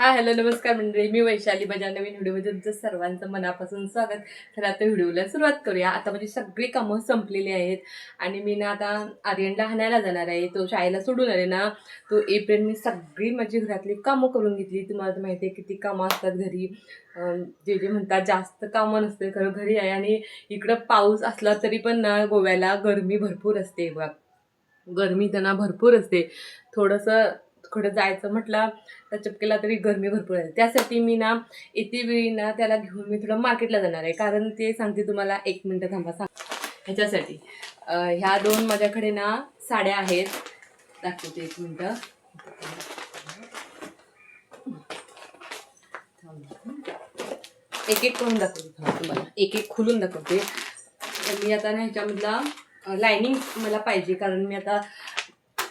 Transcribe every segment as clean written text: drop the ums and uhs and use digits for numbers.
Hi hello नमस्कार मंडळी, मी वैशाली. माझ्या नवीन व्हिडिओमध्ये तुमचं सर्वांचं मनापासून स्वागत. तर आता व्हिडिओला सुरुवात करूया. आता माझी सगळी कामं संपलेली आहेत आणि मी ना आता आर्यनला हाणायला जाणार आहे. तो शाळेला सोडून आले ना, तो एप्रिल मी सगळी माझी घरातली कामं करून घेतली. तुम्हाला तर माहिती आहे किती कामं असतात घरी. जे जे म्हणतात जास्त कामं नसते खरं घरी आहे. आणि इकडं पाऊस असला तरी पण ना गोव्याला गरमी भरपूर असते बघा. गरमी त्यांना भरपूर असते. थोडंसं कुठं जायचं म्हटलं तर चपकेला तरी गरमी भरपूर आहे. त्यासाठी मी ना येते वेळी ना त्याला घेऊन मी थोडं मार्केटला जाणार आहे. कारण ते सांगते तुम्हाला, 1 मिनटं थांबा ह्याच्यासाठी. ह्या 2 माझ्याकडे ना साड्या आहेत, दाखवते 1 मिनटं. एक एक करून दाखवते तुम्हाला, एक एक खोलून दाखवते. तर मी आता ना ह्याच्यामधला लायनिंग मला पाहिजे, कारण मी आता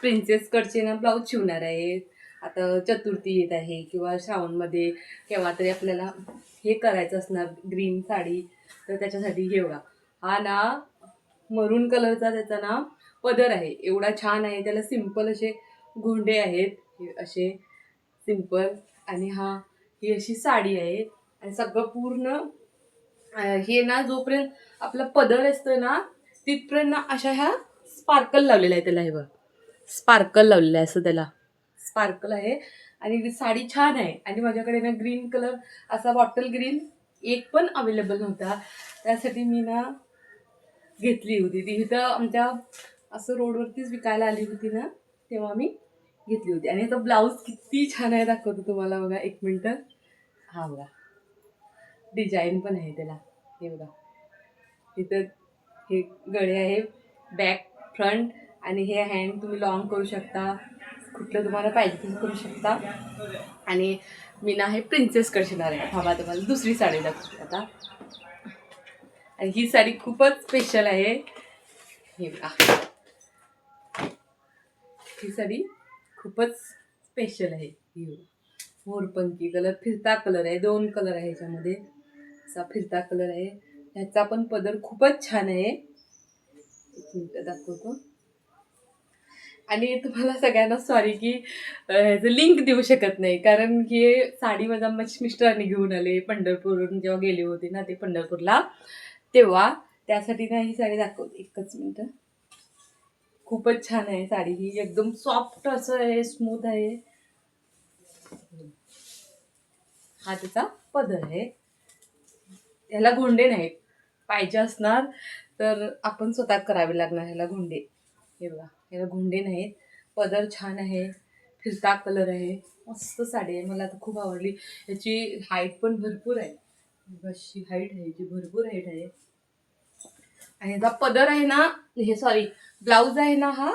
प्रिन्सेस कटचे ना ब्लाऊज शिवणार आहे. आता चतुर्थी येत आहे किंवा श्रावणमध्ये केव्हा तरी आपल्याला हे करायचं असणार ग्रीन साडी. तर त्याच्यासाठी हे बघा, हा ना मरून कलरचा त्याचा ना पदर आहे. एवढा छान आहे. त्याला सिंपल असे गोंडे आहेत, हे असे सिंपल. आणि ही अशी साडी आहे. आणि सगळं पूर्ण हे ना जोपर्यंत आपला पदर असतोय ना तिथपर्यंत ना अशा ह्या स्पार्कल लावलेला आहे त्याला. हे बघ, स्पार्कल लावलेलं आहे असं, त्याला स्पार्कल आहे. आणि साडी छान आहे. आणि माझ्याकडे ना ग्रीन कलर असा बॉटल ग्रीन एक पण अवेलेबल नव्हता. त्यासाठी मी ना घेतली होती. ती इथं आमच्या असं रोडवरतीच विकायला आली होती ना, तेव्हा मी घेतली होती. आणि आता ब्लाऊज किती छान आहे दाखवतो तुम्हाला बघा, 1 मिनटं. हा बघा, डिझाईन पण आहे त्याला. हे बघा, इथं हे गळे आहे, बॅक फ्रंट. आणि हे हँड तुम्ही लॉंग करू शकता, कुठलं तुम्हाला पाहिजे तसं करू शकता. आणि मी ना हे प्रिन्सेस कट शिवणार आहे. बाबा तुम्हाला दुसरी साडी दाखवते आता. आणि ही साडी खूपच स्पेशल आहे. हे बघा, ही साडी खूपच स्पेशल आहे. ही बघा, मोरपंखी कलर, फिरता कलर आहे. 2 कलर आहे ह्याच्यामध्ये. असा फिरता कलर आहे. ह्याचा पण पदर खूपच छान आहे. 1 मिनिट दाखवतो. आणि तुम्हाला सगळ्यांना सॉरी की ह्याचं लिंक देऊ शकत नाही, कारण की साडी माझ्या मिस्टरांनी घेऊन आले पंढरपूरवरून जेव्हा गेले होते ना ते पंढरपूरला, तेव्हा त्यासाठी ना ही साडी दाखवते. 1च मिनटं. खूपच छान आहे साडी ही, एकदम सॉफ्ट असं आहे, स्मूथ आहे. हा त्याचा पदर आहे. ह्याला गोंडे नाहीत. पाहिजे असणार तर आपण स्वतः करावे लागणार ह्याला गोंडे. हे बघा, ह्याला गोंडे नाहीत. पदर छान आहे, फिरता कलर आहे, मस्त साडी आहे. मला आता खूप आवडली. याची हाईट पण भरपूर आहे. अशी हाईट आहे, याची भरपूर हाईट आहे. आणि ह्याचा पदर आहे ना, हे सॉरी ब्लाऊज आहे ना, हा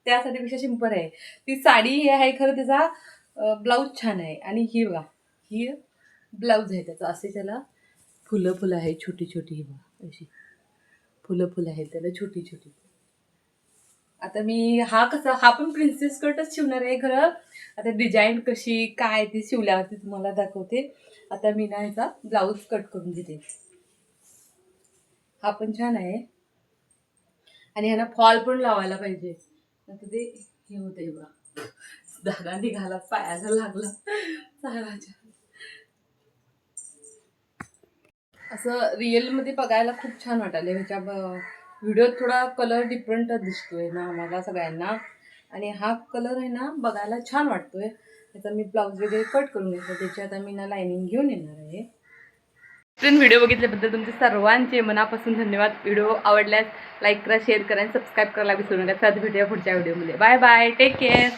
त्यासाठी पेक्षा सिंपल आहे. ती साडी हे आहे खरं, त्याचा ब्लाऊज छान आहे. आणि ही बघा, ही ब्लाऊज आहे त्याचा. असे त्याला फुलं आहे छोटी छोटी. ही बघा, अशी फुलं आहेत त्याला छोटी छोटी. आता मी हा पण प्रिन्सेस कटच शिवणार आहे खरं. आता डिझाईन कशी काय ती शिवल्यावरती तुम्हाला दाखवते. आता मी ना ह्याचा ब्लाऊज कट करून घेते. हा पण छान आहे. आणि ह्याला फॉल पण लावायला पाहिजे. आता ते हे होते बघा, धागा निघाला, पायाला लागला चालायच्या. असं रिअलमध्ये बघायला खूप छान वाटायला. ह्याच्या व्हिडिओत थोडा कलर डिफरंट दिसतोय ना आम्हाला सगळ्यांना. आणि हा कलर आहे ना बघायला छान वाटतोय. त्याचा मी ब्लाऊज वगैरे कट करून घेतला. त्याच्यात मी ना लायनिंग घेऊन येणार आहे. व्हिडिओ बघितल्याबद्दल तुमचे सर्वांचे मनापासून धन्यवाद. व्हिडिओ आवडल्यास लाईक करा, शेअर करा आणि सबस्क्राईब करायला विसरू नका. तर भेटूया पुढच्या व्हिडिओमध्ये. Bye bye, take care.